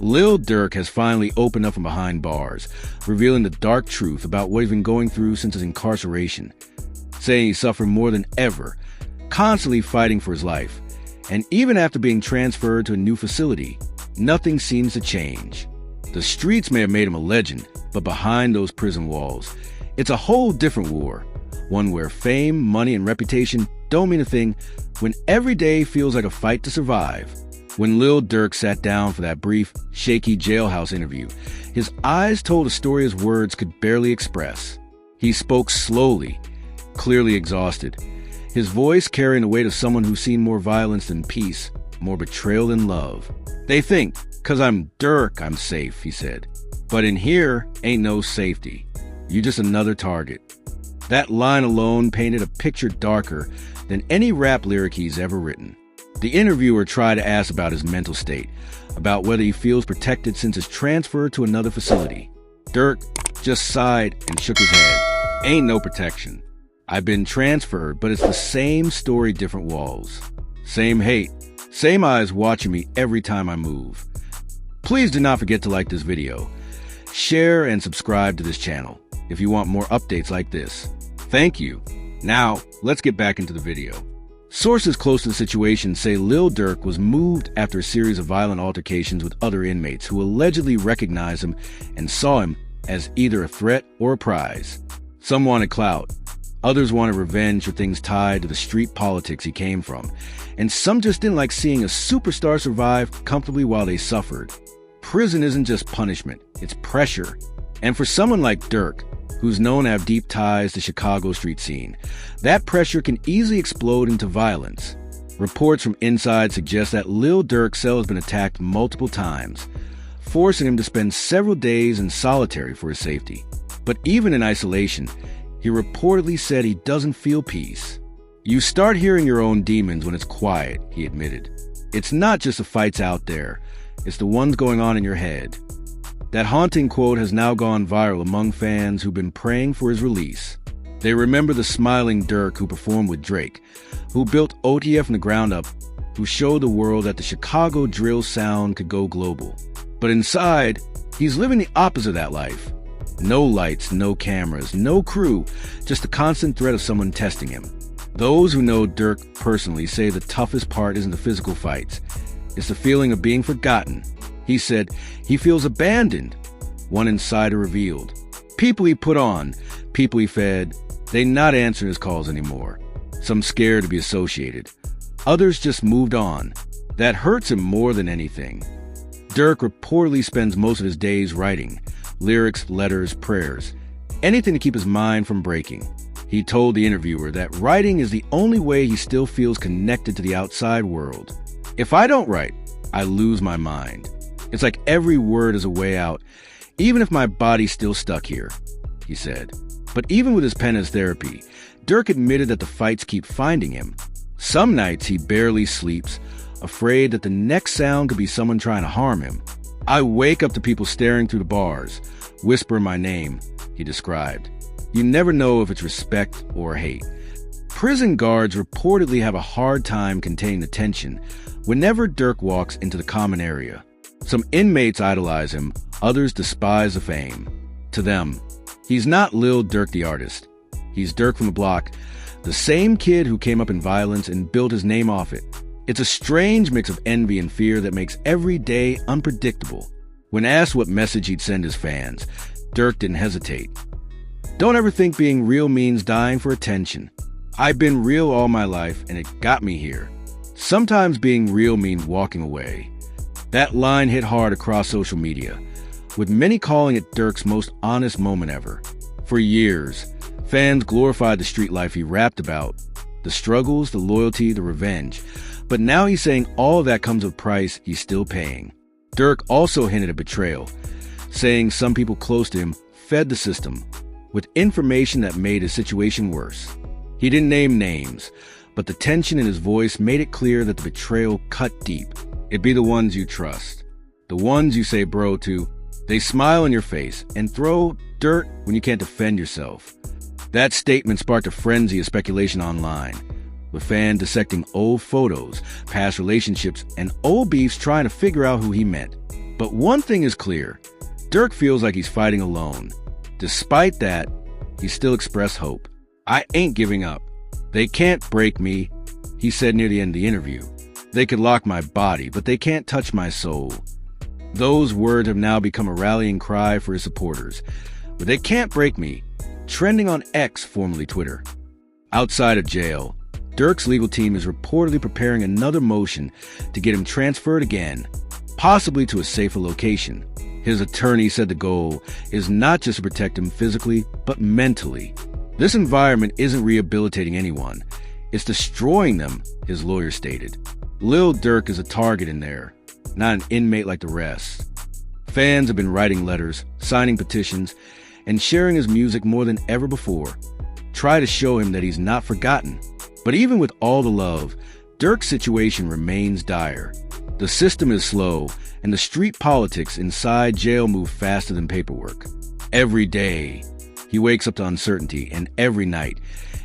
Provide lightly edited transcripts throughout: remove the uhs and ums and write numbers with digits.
Lil Durk has finally opened up from behind bars, revealing the dark truth about what he's been going through since his incarceration, saying he suffered more than ever, constantly fighting for his life. And even after being transferred to a new facility, nothing seems to change. The streets may have made him a legend, but behind those prison walls, it's a whole different war. One where fame, money, and reputation don't mean a thing, when every day feels like a fight to survive. When Lil Durk sat down for that brief, shaky jailhouse interview, his eyes told a story his words could barely express. He spoke slowly, clearly exhausted, his voice carrying the weight of someone who's seen more violence than peace, more betrayal than love. They think, 'cause I'm Durk, I'm safe, he said. But in here, ain't no safety. You just another target. That line alone painted a picture darker than any rap lyric he's ever written. The interviewer tried to ask about his mental state, about whether he feels protected since his transfer to another facility. Durk just sighed and shook his head. Ain't no protection. I've been transferred, but it's the same story, different walls. Same hate, same eyes watching me every time I move. Please do not forget to like this video, share and subscribe to this channel if you want more updates like this. Thank you. Now, let's get back into the video. Sources close to the situation say Lil Durk was moved after a series of violent altercations with other inmates who allegedly recognized him and saw him as either a threat or a prize. Some wanted clout, others wanted revenge for things tied to the street politics he came from, and some just didn't like seeing a superstar survive comfortably while they suffered. Prison isn't just punishment, it's pressure. And for someone like Durk, who's known to have deep ties to Chicago street scene, that pressure can easily explode into violence. Reports from inside suggest that Lil Durk's cell has been attacked multiple times, forcing him to spend several days in solitary for his safety. But even in isolation, he reportedly said he doesn't feel peace. You start hearing your own demons when it's quiet, he admitted. It's not just the fights out there, it's the ones going on in your head. That haunting quote has now gone viral among fans who've been praying for his release. They remember the smiling Durk who performed with Drake, who built OTF from the ground up, who showed the world that the Chicago drill sound could go global. But inside, he's living the opposite of that life. No lights, no cameras, no crew, just the constant threat of someone testing him. Those who know Durk personally say the toughest part isn't the physical fights, it's the feeling of being forgotten. He said he feels abandoned, one insider revealed. People he put on, people he fed, they not answering his calls anymore. Some scared to be associated. Others just moved on. That hurts him more than anything. Durk reportedly spends most of his days writing, lyrics, letters, prayers, anything to keep his mind from breaking. He told the interviewer that writing is the only way he still feels connected to the outside world. If I don't write, I lose my mind. It's like every word is a way out, even if my body's still stuck here, he said. But even with his pen as therapy, Durk admitted that the fights keep finding him. Some nights he barely sleeps, afraid that the next sound could be someone trying to harm him. I wake up to people staring through the bars, whispering my name, he described. You never know if it's respect or hate. Prison guards reportedly have a hard time containing the tension whenever Durk walks into the common area. Some inmates idolize him, others despise the fame. To them, he's not Lil Durk the artist. He's Durk from the block, the same kid who came up in violence and built his name off it. It's a strange mix of envy and fear that makes every day unpredictable. When asked what message he'd send his fans, Durk didn't hesitate. Don't ever think being real means dying for attention. I've been real all my life and it got me here. Sometimes being real means walking away. That line hit hard across social media, with many calling it Durk's most honest moment ever. For years, fans glorified the street life he rapped about, the struggles, the loyalty, the revenge. But now he's saying all of that comes with a price he's still paying. Durk also hinted at betrayal, saying some people close to him fed the system with information that made his situation worse. He didn't name names, but the tension in his voice made it clear that the betrayal cut deep. It'd be the ones you trust, the ones you say bro to. They smile in your face and throw dirt when you can't defend yourself. That statement sparked a frenzy of speculation online, with fans dissecting old photos, past relationships, and old beefs trying to figure out who he meant. But one thing is clear. Durk feels like he's fighting alone. Despite that, he still expressed hope. "I ain't giving up. They can't break me," he said near the end of the interview. "They could lock my body, but they can't touch my soul." Those words have now become a rallying cry for his supporters. "But they can't break me," trending on X, formerly Twitter. Outside of jail, Durk's legal team is reportedly preparing another motion to get him transferred again, possibly to a safer location. His attorney said the goal is not just to protect him physically, but mentally. "This environment isn't rehabilitating anyone. It's destroying them," his lawyer stated. Lil Durk is a target in there, not an inmate like the rest. Fans have been writing letters, signing petitions, and sharing his music more than ever before. Try to show him that he's not forgotten. But even with all the love, Durk's situation remains dire. The system is slow, and the street politics inside jail move faster than paperwork. Every day, he wakes up to uncertainty, and every night,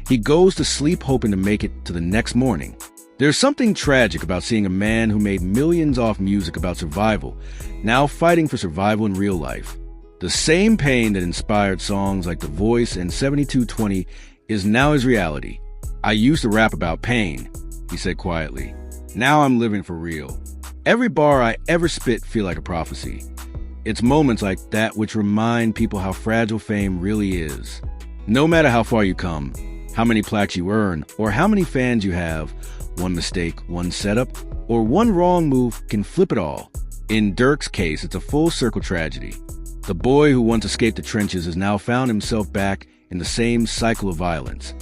he goes to sleep hoping to make it to the next morning. There's something tragic about seeing a man who made millions off music about survival, now fighting for survival in real life. The same pain that inspired songs like The Voice and 7220 is now his reality. "I used to rap about pain," he said quietly. "Now I'm living for real. Every bar I ever spit feel like a prophecy." It's moments like that which remind people how fragile fame really is. No matter how far you come, how many plaques you earn, or how many fans you have, one mistake, one setup, or one wrong move can flip it all. In Durk's case, it's a full circle tragedy. The boy who once escaped the trenches has now found himself back in the same cycle of violence.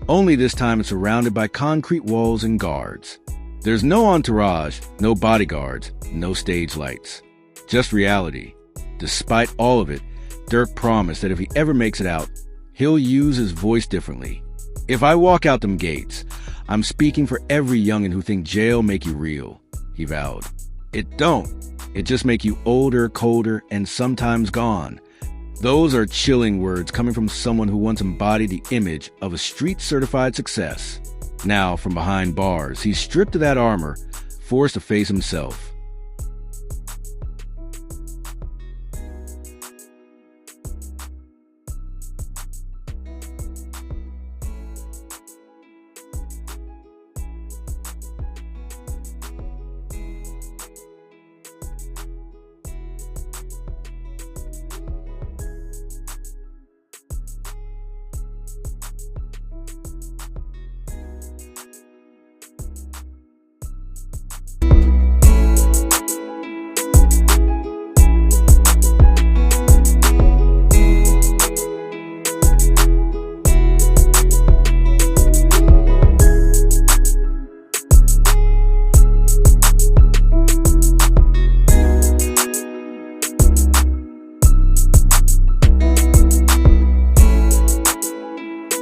Only this time it's surrounded by concrete walls and guards. There's no entourage, no bodyguards, no stage lights. Just reality. Despite all of it, Durk promised that if he ever makes it out, he'll use his voice differently. "If I walk out them gates, I'm speaking for every youngin' who think jail make you real," he vowed. "It don't. It just make you older, colder, and sometimes gone." Those are chilling words coming from someone who once embodied the image of a street-certified success. Now, from behind bars, he's stripped of that armor, forced to face himself.